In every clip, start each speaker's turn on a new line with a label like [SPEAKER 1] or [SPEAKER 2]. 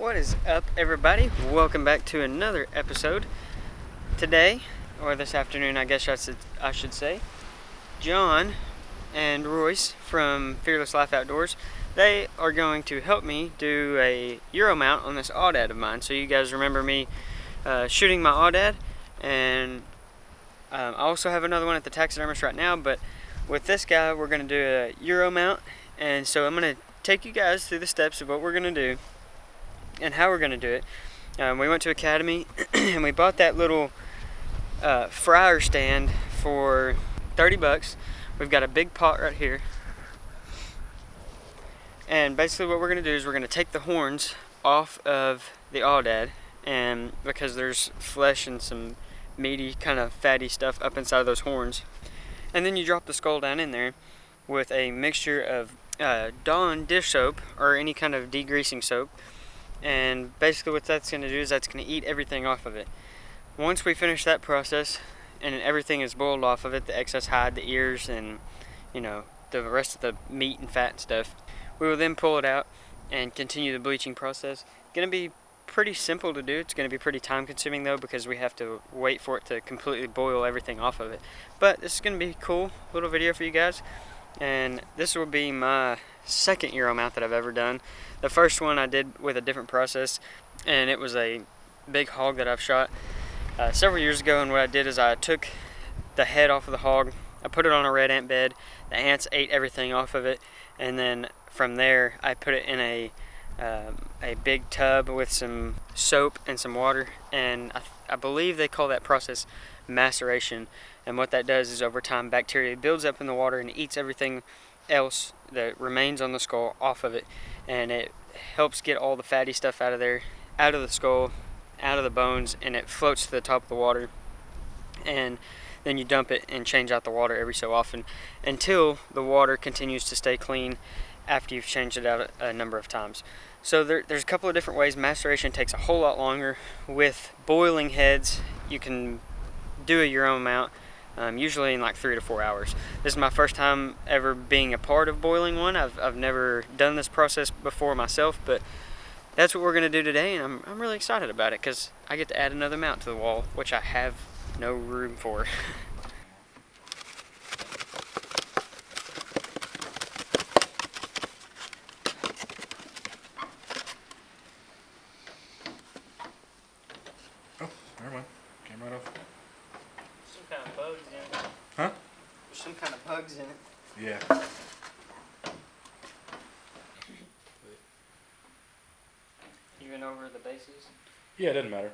[SPEAKER 1] What is up, everybody? Welcome back to another episode. Today, or this afternoon, I guess I should say, John and Royce from Fearless Life Outdoors, they are going to help me do a Euro mount on this Aoudad of mine. So you guys remember me shooting my Aoudad, and I also have another one at the taxidermist right now, but with this guy we're going to do a Euro mount, and so I'm going to take you guys through the steps of what we're going to do and how we're going to do it. We went to Academy and we bought that little fryer stand for 30 bucks. We've got a big pot right here, and basically what we're going to do is we're going to take the horns off of the Aoudad, and because there's flesh and some meaty kind of fatty stuff up inside of those horns, and then you drop the skull down in there with a mixture of Dawn dish soap or any kind of degreasing soap. And basically what that's going to do is that's going to eat everything off of it. Once we finish that process and everything is boiled off of it, the excess hide, the ears, and the rest of the meat and fat and stuff, we will then pull it out and continue the bleaching process. It's going to be pretty simple to do. It's going to be pretty time consuming though, because we have to wait for it to completely boil everything off of it. But this is going to be a cool little video for you guys. And this will be my second Euro mount that I've ever done. The first one I did with a different process, and it was a big hog that I've shot several years ago. And what I did is I took the head off of the hog, I put it on a red ant bed, the ants ate everything off of it, and then from there I put it in a big tub with some soap and some water, and I believe they call that process maceration. And what that does is over time bacteria builds up in the water and eats everything else that remains on the skull off of it, and it helps get all the fatty stuff out of there, out of the skull, out of the bones, and it floats to the top of the water. And then you dump it and change out the water every so often until the water continues to stay clean after you've changed it out a number of times. So there's a couple of different ways. Maceration takes a whole lot longer. With boiling heads, you can do a Euro mount usually in like 3 to 4 hours. This is my first time ever being a part of boiling one. I've never done this process before myself, but that's what we're going to do today, and I'm really excited about it because I get to add another mount to the wall, which I have no room for.
[SPEAKER 2] Oh, never mind. Came right off.
[SPEAKER 1] Some kind of bugs in it.
[SPEAKER 2] Huh?
[SPEAKER 1] There's some kind of bugs in it.
[SPEAKER 2] Yeah.
[SPEAKER 1] Even over the bases?
[SPEAKER 2] Yeah, it doesn't matter.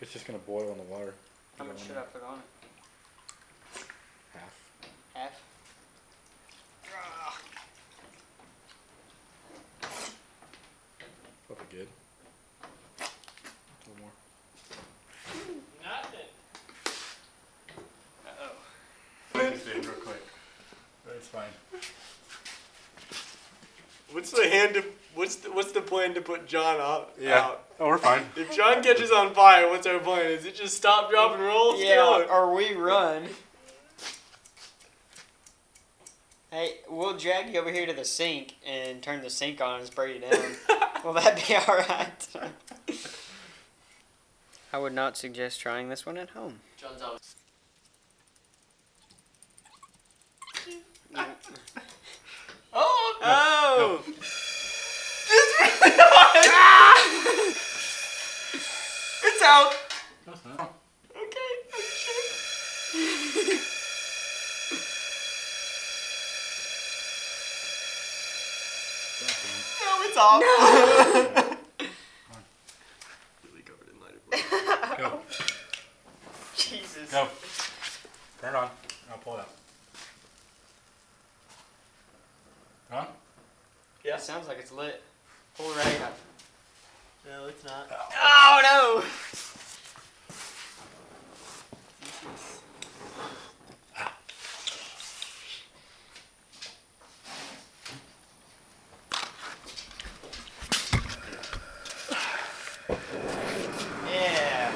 [SPEAKER 2] It's just gonna boil in the water.
[SPEAKER 1] How much should I put on it?
[SPEAKER 2] Half.
[SPEAKER 1] Half?
[SPEAKER 2] Probably good. A little more.
[SPEAKER 1] Nothing. Uh-oh.
[SPEAKER 2] Focus in real quick. It's fine.
[SPEAKER 3] What's the plan to put John out?
[SPEAKER 2] Oh, we're fine.
[SPEAKER 3] If John catches on fire, what's our plan? Is it just stop, drop, and roll?
[SPEAKER 1] Yeah, or we run. Hey, we'll drag you over here to the sink and turn the sink on and spray you down. Will that be alright? I would not suggest trying this one at home.
[SPEAKER 3] John's out.
[SPEAKER 1] Oh!
[SPEAKER 3] No. It's really hot! It's out! Okay, I'm sure. No, it's off. No. Really covered in lighter.
[SPEAKER 2] Go.
[SPEAKER 1] Jesus.
[SPEAKER 2] Go. Turn it on. I'll pull it out. Huh?
[SPEAKER 1] Yeah. It sounds like it's lit. Pull it right up.
[SPEAKER 3] No, it's not.
[SPEAKER 1] Oh no! Yeah.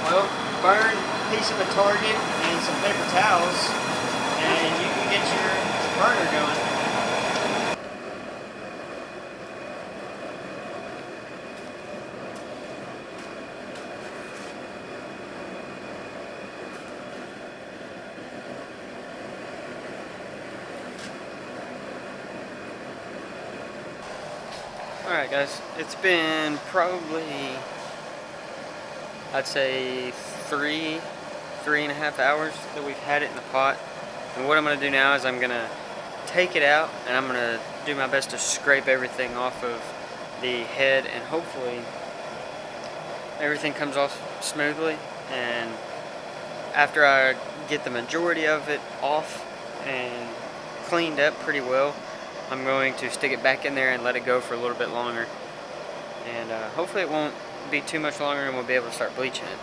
[SPEAKER 1] Well, burn piece of a target and some paper towels, and you can get your burner going. Alright guys, it's been probably, I'd say 3.5 hours that we've had it in the pot. And what I'm going to do now is I'm going to take it out and I'm going to do my best to scrape everything off of the head, and hopefully everything comes off smoothly. And after I get the majority of it off and cleaned up pretty well, I'm going to stick it back in there and let it go for a little bit longer. And hopefully it won't be too much longer and we'll be able to start bleaching it.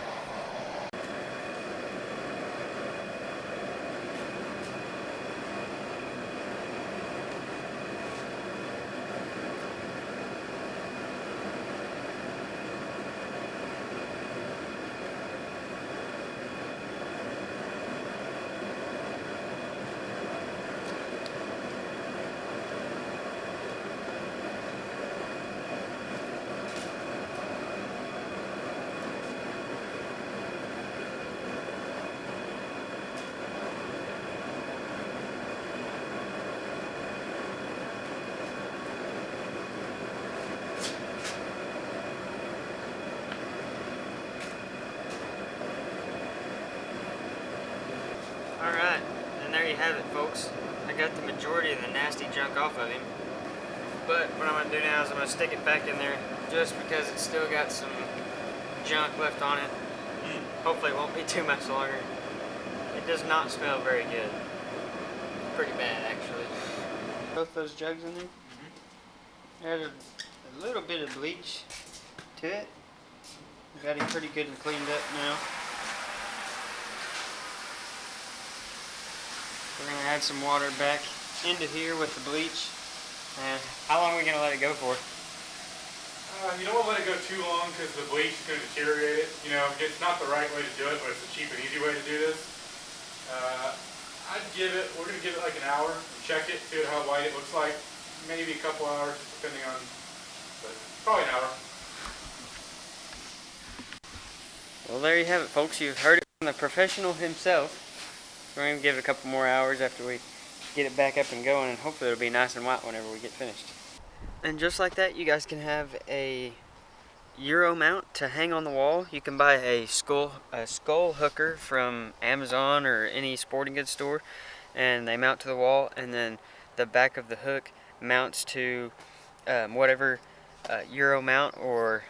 [SPEAKER 1] Alright, and there you have it, folks. I got the majority of the nasty junk off of him. But what I'm going to do now is I'm going to stick it back in there just because it's still got some junk left on it. Hopefully it won't be too much longer. It does not smell very good. Pretty bad, actually. Both those jugs in there. Add a little bit of bleach to it. Got it pretty good and cleaned up now. We're going to add some water back into here with the bleach. And how long are we going to let it go for?
[SPEAKER 2] You don't want to let it go too long because the bleach is going to deteriorate it. You know, it's not the right way to do it, but it's a cheap and easy way to do this. We're going to give it like an hour, check it, see how white it looks like. Maybe a couple hours, depending on, but probably an hour.
[SPEAKER 1] Well, there you have it, folks. You've heard it from the professional himself. We're going to give it a couple more hours after we get it back up and going, and hopefully it'll be nice and white whenever we get finished. And just like that, you guys can have a Euro mount to hang on the wall. You can buy a skull hooker from Amazon or any sporting goods store, and they mount to the wall, and then the back of the hook mounts to whatever Euro mount or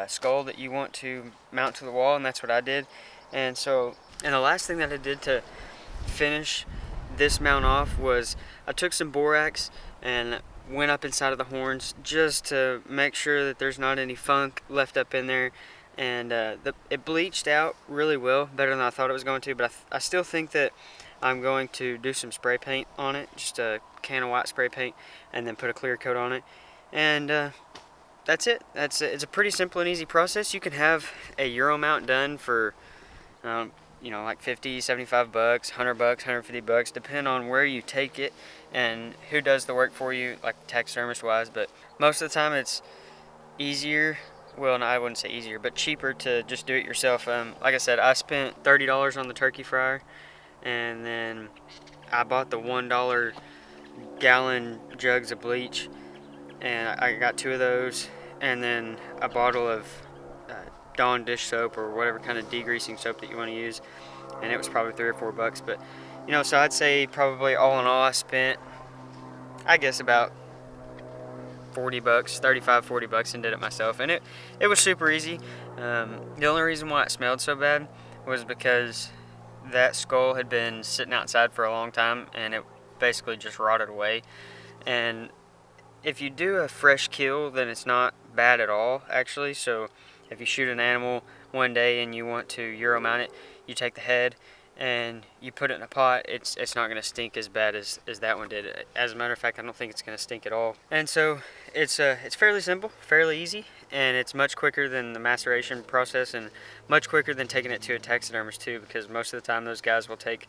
[SPEAKER 1] skull that you want to mount to the wall, and that's what I did. And the last thing that I did to finish this mount off was I took some borax and went up inside of the horns just to make sure that there's not any funk left up in there, and it bleached out really well, better than I thought it was going to, but I still think that I'm going to do some spray paint on it, just a can of white spray paint, and then put a clear coat on it, and that's it. It's a pretty simple and easy process. You can have a Euro mount done for you know, like 50, 75 bucks, 100 bucks, 150 bucks, depending on where you take it and who does the work for you, like taxidermist wise. But most of the time it's easier, well, no, I wouldn't say easier, but cheaper to just do it yourself. Like I said, I spent $30 on the turkey fryer, and then I bought the $1 gallon jugs of bleach, and I got 2 of those, and then a bottle of Dawn dish soap or whatever kind of degreasing soap that you want to use, and it was probably $3 or $4, but you know, so I'd say probably all in all I spent, I guess, about 40 bucks, 35, 40 bucks, and did it myself, and it was super easy. The only reason why it smelled so bad was because that skull had been sitting outside for a long time and it basically just rotted away. And if you do a fresh kill, then it's not bad at all, actually. So if you shoot an animal one day and you want to Euro mount it, you take the head and you put it in a pot, it's not going to stink as bad as that one did. As a matter of fact, I don't think it's going to stink at all. And so it's fairly simple, fairly easy, and it's much quicker than the maceration process, and much quicker than taking it to a taxidermist too, because most of the time those guys will take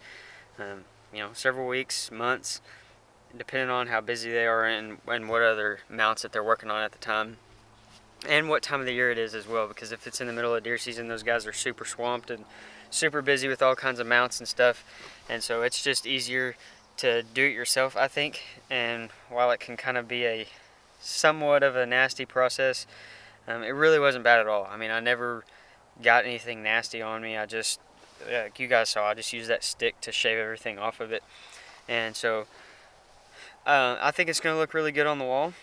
[SPEAKER 1] several weeks, months, depending on how busy they are and what other mounts that they're working on at the time, and what time of the year it is as well, because if it's in the middle of deer season, those guys are super swamped and super busy with all kinds of mounts and stuff, and so it's just easier to do it yourself, I think. And while it can kind of be a somewhat of a nasty process, it really wasn't bad at all. I mean, I never got anything nasty on me. I just, like you guys saw, I just used that stick to shave everything off of it, and so I think it's going to look really good on the wall.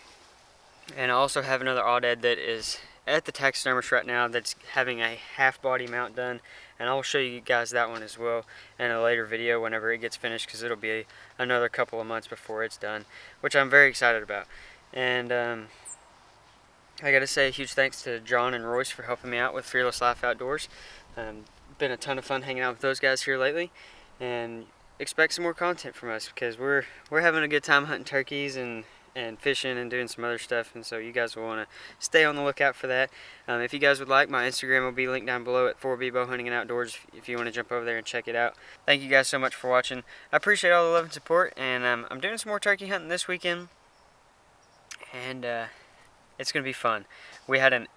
[SPEAKER 1] And I also have another Aoudad that is at the taxidermist right now that's having a half body mount done, and I'll show you guys that one as well in a later video whenever it gets finished, because it'll be another couple of months before it's done, which I'm very excited about. And I gotta say a huge thanks to John and Royce for helping me out with Fearless Life Outdoors. Been a ton of fun hanging out with those guys here lately, and expect some more content from us, because we're having a good time hunting turkeys and fishing and doing some other stuff, and so you guys will want to stay on the lookout for that. If you guys would like, my Instagram will be linked down below at 4B Bow Hunting and Outdoors if you want to jump over there and check it out. Thank you guys so much for watching. I appreciate all the love and support, and I'm doing some more turkey hunting this weekend, and it's going to be fun. We had an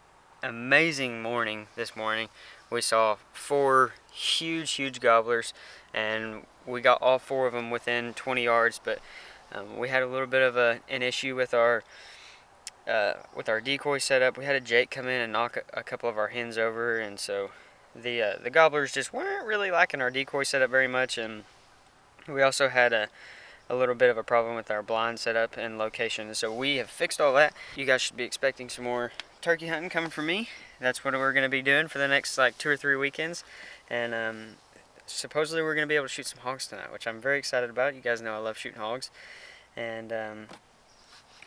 [SPEAKER 1] amazing morning this morning. We saw 4 huge gobblers, and we got all 4 of them within 20 yards, but we had a little bit of an issue with our decoy setup. We had a Jake come in and knock a couple of our hens over, and so the gobblers just weren't really liking our decoy setup very much. And we also had a little bit of a problem with our blind setup and location, and so we have fixed all that. You guys should be expecting some more turkey hunting coming from me. That's what we're going to be doing for the next like 2 or 3 weekends, and supposedly we're going to be able to shoot some hogs tonight, which I'm very excited about. You guys know I love shooting hogs, and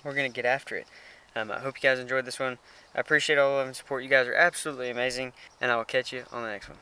[SPEAKER 1] we're going to get after it. I hope you guys enjoyed this one. I appreciate all the love and support. You guys are absolutely amazing, and I will catch you on the next one.